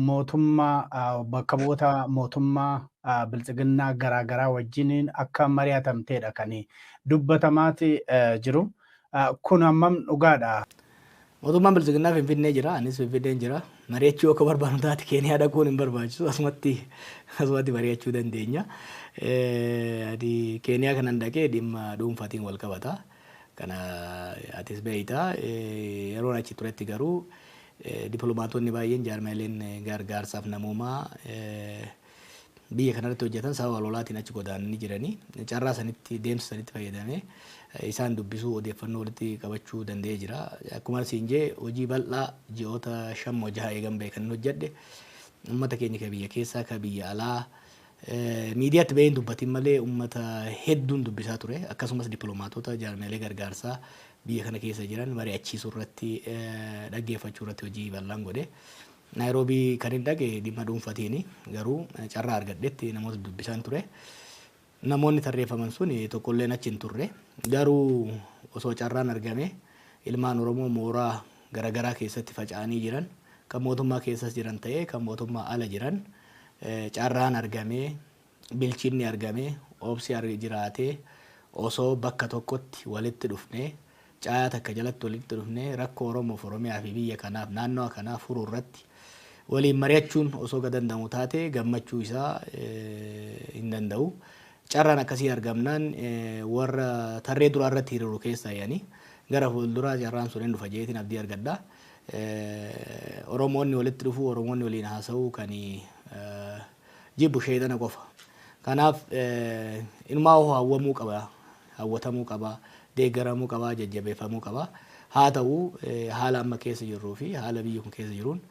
mootummaa bakka bu'oota mootummaa biltsiginnaa garaagaraa wajjiniin akka mari'atamteedha kan dubbatamaati jiru. Kun hammam dhugaadha? Mootummaan biltsiginnaa Finfinnee jira, anis Finfinneen jira. Mari'achuu akka barbaadu taate Keeniyaa dhaquun hin barbaachisu. Asumatti mari'achuu dandeenya. Keeniyaa kanan dhaqee dhimma dhuunfaatiin wal qabata. Kana atis beeyta. Yeroo achi turetti garuu dippiloomaatonni baay'een jaarmaaleen gargaarsaaf namoomaa biyya kanarratti hojjetan sababa lolaatiin achi godaananii jiranii. Carraa sanitti deemsa sanitti fayyadamee isaan dubbisuu odeeffannoo walitti qabachuu danda'ee jira. Akkuma siin jee hojii bal'aa ji'oota 5-6 eegan beekan hojjedhe uummata keenya ka biyya keessaa ka biyya alaa miidiyaatti baheen dubbatiin malee uummata hedduun dubbisaa ture. Akkasumas dippiloomaatota jaarmaalee gargaarsaa biyya kana keessa jiran mari'achiisuu irratti dhaggeeffachuu irratti hojii bal'aan godhe. Naayiroobii kan hin dhaqe dhimma dhuunfaatiin garuu carraa argadhetti namoota dubbisaan ture. Namoonni tarreeffaman sun tokkolleen achi hin turre. Garuu osoo carraan argame ilmaan Oromoo mooraa garaagaraa keessatti faca'anii jiran kan mootummaa keessas jiran ta'ee kan mootummaa ala jiran carraan argame bilchinni argame obsi jiraatee osoo bakka tokkotti walitti dhufnee caayaa takka jalatti walitti dhufnee rakkoo Oromoof Oromiyaa fi biyya kanaaf naannoo kanaaf furuu irratti waliin mari'achuun osoo danda'amu taate gammachuu isaa hin danda'u. Carraan akkasii argamnaan warra tarree duraa irratti hiriiru keessaa yaani gara fuulduraa carraan sun hin dhufa jeetiin abdii argadha. Oromoonni walitti dhufuu, Oromoonni waliin haasa'uu kan jibbu sheexana qofa. Kanaaf ilmaa hawwamuu qaba, hawwatamuu qaba, deeggaramuu qaba, jajjabeeffamuu qaba. Haa ta'u haala amma keessa jirruu fi haala biyya kun keessa jiruun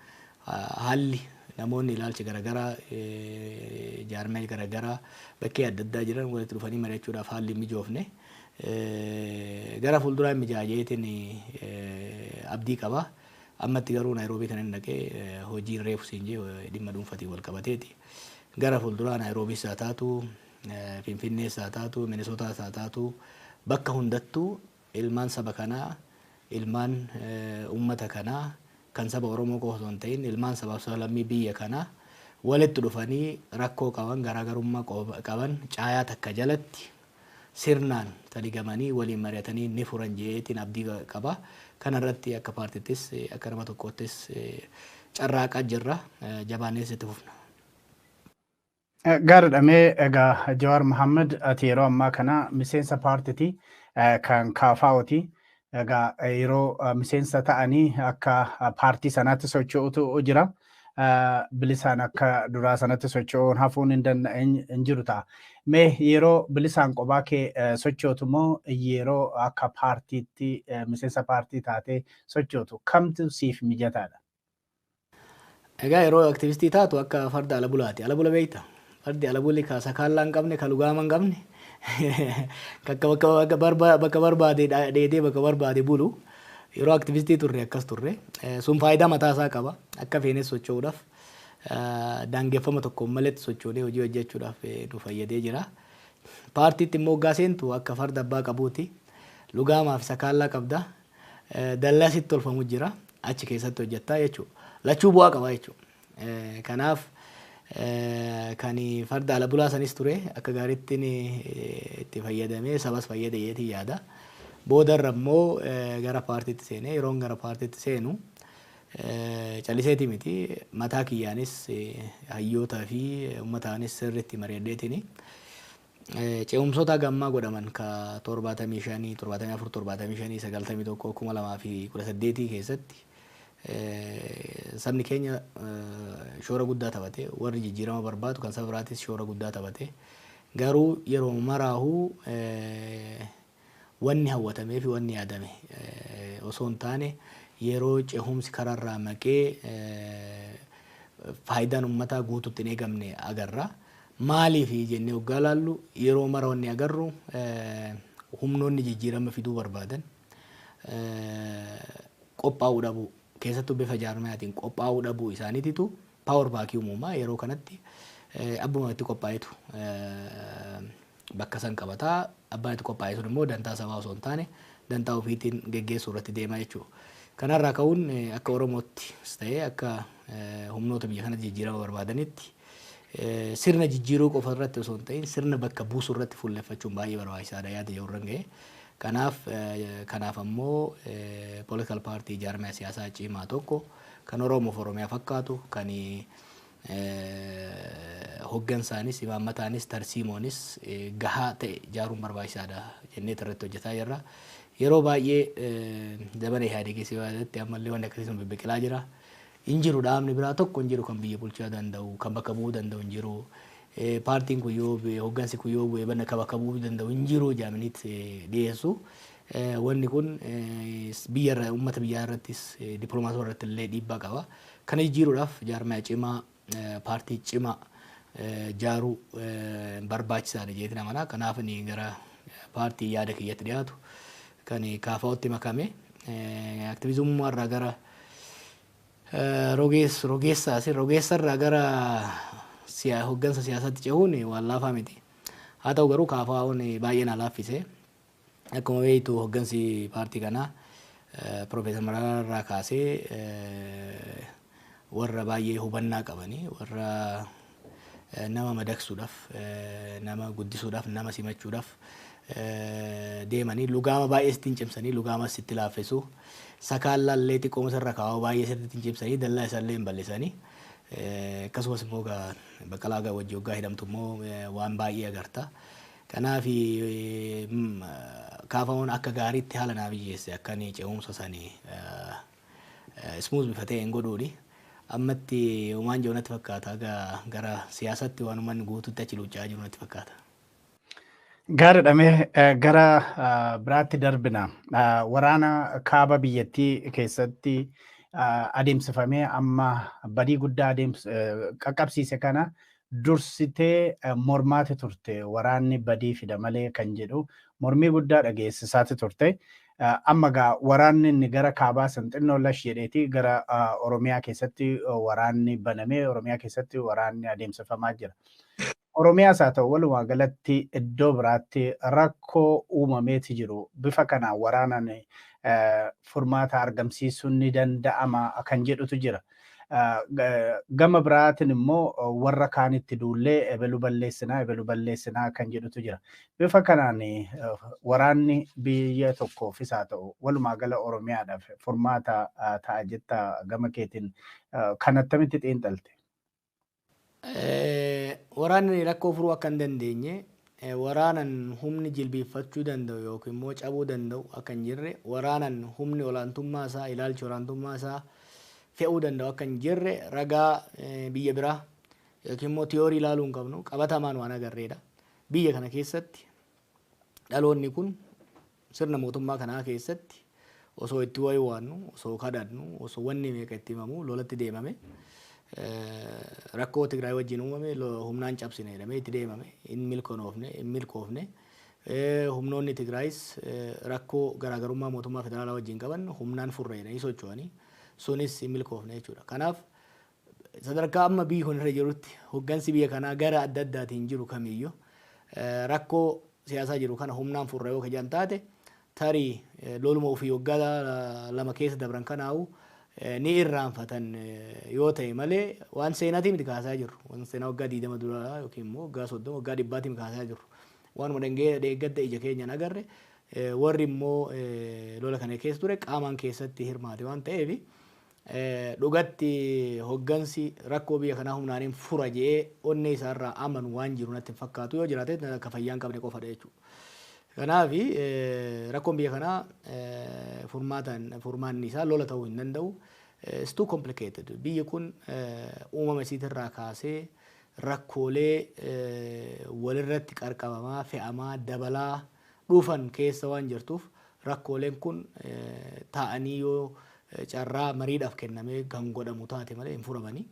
haalli namoonni ilaalcha garaagaraa jaarmee garaagaraa bakkee adda addaa jiran walitti dhufanii mari'achuudhaaf haalli mijoofne gara fuulduraa mijaajeetiin abdii qaba. Ammatti garuu Naayiroobii kan hin dhaqee hojii reefu siin jee dhimma dhuunfaatiin wal qabateeti. Gara fuulduraa Naayiroobiis haa taatu, Finfinnees haa taatu, Minisootaas haa taatu bakka hundattuu ilmaan saba kanaa, ilmaan uummata kanaa kan saba Oromoo qofa osoo hin ta'in ilmaan sabaaf sablammii biyya kanaa walitti dhufanii rakkoo qaban garaagarummaa qaban caayaa takka jalatti sirnaan taligamanii waliin mari'atanii ni furan jeetiin abdii qaba. Kanarratti akka paartiittis akka nama tokkoottis carraaqaa jirra jabaanees itti fufna. Gaariidhamee egaa Jawaar Mohaammed ati yeroo ammaa kana miseensa paartiitii kan KFO'ti. Egaa yeroo miseensa ta'anii akka paartii sanaatti socho'utu jira. Bilisaan akka duraa sanatti socho'uun hafuun hin jiru ta'a. Mee yeroo bilisaan kophaa kee sochootu moo yeroo akka paartiitti miseensa paartii taatee sochootu kamtu siif mijataadha? Egaa yeroo aktivistii taatu akka farda ala bulaati. Ala bula beekta. Fardi ala bulli ka sakaallaa hin qabne ka lugaama hin qabne bakka barbaade dheedee bakka barbaade bulu. Yeroo aktivistii turre akkas turre. Sun faayidaa mataa isaa qaba. Akka feenes socho'uudhaaf daangeffama tokkoon maletti sochoonee hojii hojjechuudhaaf nu fayyadee jira. Paartiitti immoo hoggaa seentu akka farda abbaa qabuuti. Lugaamaaf sakaallaa qabda. Dallaa sitti tolfamu jira. Achi keessatti hojjettaa jechuudha. Lachuu bu'aa qaba jechuudha. Kanaaf kan farda ala bulaa sanis ture akka gaariitti itti fayyadamee sabas fayyade jeetii yaada. Boodarra immoo gara paartiitti seenee yeroon gara paartiitti seenu calliseeti miti mataa kiyyaanis hayyootaa fi uummataanis sirriitti mari'adheetini ce'umsoota gammaa godhaman ka 75, 74, 75, 91, 2018 keessatti sabni keenya shoora guddaa taphate warri jijjiirama barbaadu kan saba biraatis shoora guddaa taphate garuu yeroo maraahuu wanni hawwatamee fi wanni yaadame osoo hin taane yeroo ce'umsi kararraa maqee faayidaan uummataa guutuutti hin eegamne agarra. Maaliif jennee hoggaa laallu yeroo mara wanni agarru humnoonni jijjiirama fiduu barbaadan qophaa'uu dhabuu keessattuu bifa jaarmayaatiin qophaa'uu dhabuu isaaniititu paawar baakii uumamaa yeroo kanatti abbuma itti qophaa'etu bakka san qabataa abbaan itti qophaa'e sun immoo dantaa sabaa osoo hin taane dantaa ofiitiin geggeessuu irratti deemaa jechuudha. Kanarraa ka'uun akka Oromootti ta'ee akka humnoota biyya kana jijjiirama barbaadanitti sirna jijjiiruu qofa irratti osoo hin ta'in sirna bakka buusuu irratti fuulleffachuun baay'ee barbaachisaadha yaada jirurran ga'e. Kanaaf ammoo political party jaarmaya siyaasaa cimaa tokko kan Oromoof Oromiyaa fakkaatu kan hoggansaanis imaammataanis tarsiimoonis gahaa ta'e ijaaruun barbaachisaadha jennee irratti hojjetaa jirra. Yeroo baay'ee zamana Ihaadeegii siyaasatti ammallee wanti akkasii sun bibbiqilaa jira. Injiru dhaabni biraa tokko injiru kan biyya bulchaa danda'u kan bakka bu'uu danda'u injiru. Paartiin kun yoo bu'e hoggansi kun yoo bu'e banna kan bakka bu'uu danda'u injiru jaaminitti dhiyeessu. Wanni kun biyyarra uummata biyyaa irrattis dippiloomaasii irratti illee dhiibbaa qaba. Kana jijjiiruudhaaf jaarmaya cimaa paartii cimaa jaaruu barbaachisaadha jeetiin amanaa. Kanaaf ni gara paartii yaada kiyyatti dhiyaatu kan KFO'tti makame aktiviizummaa irraa gara rogeessarraa gara hoggansa siyaasaatti cehuun waan laafaa miti. Haa ta'u garuu KFO'n baay'ee na laaffise. Akkuma beektu hoggansi paartii kanaa Profeesar Mararaa irraa kaasee warra baay'ee hubannaa qabanii warra nama madaqsuudhaaf nama guddisuudhaaf nama simachuudhaaf deemanii lugaama baay'ee sittiin cimsanii lugaama sitti laaffisuu sakaallallee xiqqoomsa irra kaa'uu baay'ee sittiin cimsanii dallaa isaallee hin bal'isanii akkasumas immoo Baqqalaa wajjin waggaa hidhamtu immoo waan baay'ee agarta. Kanaaf KFO'n akka gaariitti haala naaf mijeesse akka ce'umsa sanii smooth bifa ta'een godhuuni. Ammatti uumaan jiru natti fakkaata gara siyaasatti waan uummanni guutuutti achi luuccaa jiru natti fakkaata. Gaariidhamee gara biraatti darbina. Waraana kaaba biyyattii keessatti adeemsifamee amma badii guddaa qaqqabsiise kana dursitee mormaati turte. Waraanni badii fida malee kan jedhu mormii guddaa dhageessisaati turte. Amma gaa waraanni inni gara kaabaa sanxinnoo lash jedheeti gara Oromiyaa keessatti waraanni banamee Oromiyaa keessatti waraanni adeemsifamaa jira. Oromiyaas haa ta'u walumaa galatti iddoo biraatti rakkoo uumameeti jiru. Bifa kanaan waraanaan furmaata argamsiisuun ni danda'ama kan jedhutu jira. Gama biraatiin immoo warra kaanitti duullee ebelu balleessinaa kan jedhutu jira. Bifa kanaan waraanni biyya tokkoofis haa ta'u walumaa gala Oromiyaadhaaf furmaata ta'a jetta gama keetiin kan attamitti xiinxalte? Waraanni rakkoo furuu akka hin dandeenye waraanan humni jilbiiffachuu danda'u yookiin immoo cabuu danda'u akka hin jirre waraanan humni olaantummaa isaa ilaalchi olaantummaa isaa fe'uu danda'u akka hin jirre ragaa biyya biraa yookiin immoo tiyoorii ilaaluu hin qabnu qabatamaan waan agarreedha. Biyya kana keessatti dhaloonni kun sirna mootummaa kanaa keessatti osoo itti wayii waannu osoo kadhannu osoo wanni meeqa itti himamu lolatti deemame rakkoo Tigraay wajjin uumame humnaan cabsine jedhamee itti deemame hin milkoofne humnoonni Tigraayis rakkoo garaagarummaa mootummaa federaalaa wajjin qaban humnaan furre jedhanii socho'anii sunis hin milkoofne jechuudha. Kanaaf sadarkaa amma biyyi kun irra jirutti hoggansi biyya kanaa gara adda addaatiin jiru kamiyyuu rakkoo siyaasaa jiru kana humnaan furre yoo kajan taate tarii loluma ofii waggaa lama keessa dabran kanaa'u ni irraanfatan yoo ta'e malee waan seenaatii miti kaasaa jirru. Waan seenaa waggaa 20 dura yookiin immoo waggaa 30 waggaa 100 kaasaa jirru. Waanuma deeggadda ija keenyaan agarre warri immoo lola kana keessa ture qaamaan keessatti hirmaate waan ta'eef dhugatti hoggansi rakkoo biyya kanaa humnaaniin fura jedhee onnee isaarraa amanu waan jiru natti fakkaatu yoo jiraate akka fayyaan qabne qofadha jechuudha. Kanaaf rakkoon biyya kanaa furmaanni isaa lola ta'uu hin danda'u. It's too complicated. Biyyi kun uumama isiitirraa kaasee rakkoolee walirratti qarqabamaa fe'amaa dabalaa dhufan keessa waan jirtuuf rakkooleen kun taa'anii yoo carraa mariidhaaf kennamee kan godhamu taate malee hin furamanii.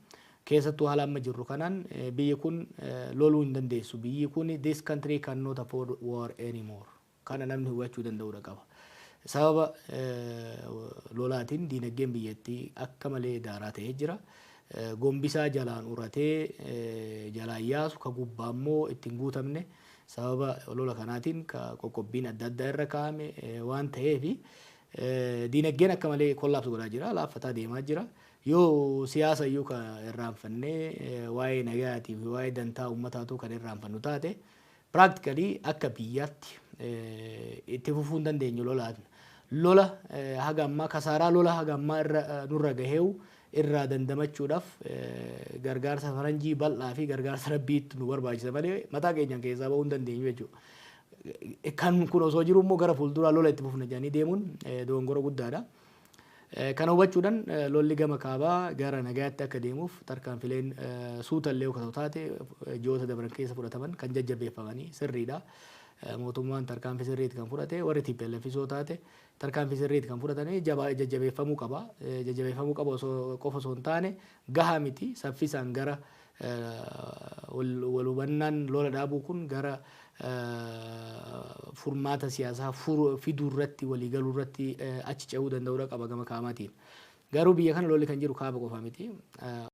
Keessattuu haala amma jirru kanaan biyyi kun loluu hin dandeessu. Biyyi kun this country cannot afford war anymore. Kana namni hubachuu danda'uudha qaba. Sababa lolaatiin diinagdeen biyyattii akka malee daaraa ta'ee jira. Gombisaa jalaan uratee jalaan yaasu ka gubbaa immoo ittiin guutamne sababa lola kanaatiin qoqqobbiin adda addaa irra kaa'ame waan ta'eef diinagdeen akka malee kollaapsu godhaa jira. Laaffataa deemaa jira. yoo siyaasa iyyuu kan irraanfannee waa'ee nagaatiif waa'ee dantaa uummataatu kan irraanfannu taate practically akka biyyaatti itti fufuu hin dandeenyu lolaan. Lola haga ammaa kasaaraa lola haga ammaa nurra gaheewu irraa dandamachuudhaaf gargaarsa faranjii bal'aa fi gargaarsa rabbiitti nu barbaachisa malee mataa keenyaan keessaa bahuu hin dandeenyu jechuudha. Kan kun osoo jiru immoo gara fuulduraa lola itti fufna jedhanii deemuun dogongora guddaadha. Kana hubachuudhaan lolli gama kaabaa gara nagaatti akka deemuuf tarkaanfileen suutallee akka taate ji'oota dabran keessa fudhataman kan jajjabeeffamanii sirriidha. Mootummaan tarkaanfii sirriitti kan fudhate warri TPLF isoo taate tarkaanfii sirriitti kan fudhatanii jajjabeeffamuu qaba. Jajjabeeffamuu qaba qofa osoo hin taane gahaa miti saffisaan gara wal hubannaan lola dhaabuu kun gara furmaata siyaasaa fiduu irratti walii galuu irratti achi ce'uu danda'uudha qaba gama kaamaatiin. Garuu biyya kana lolli kan jiru kaaba qofa miti.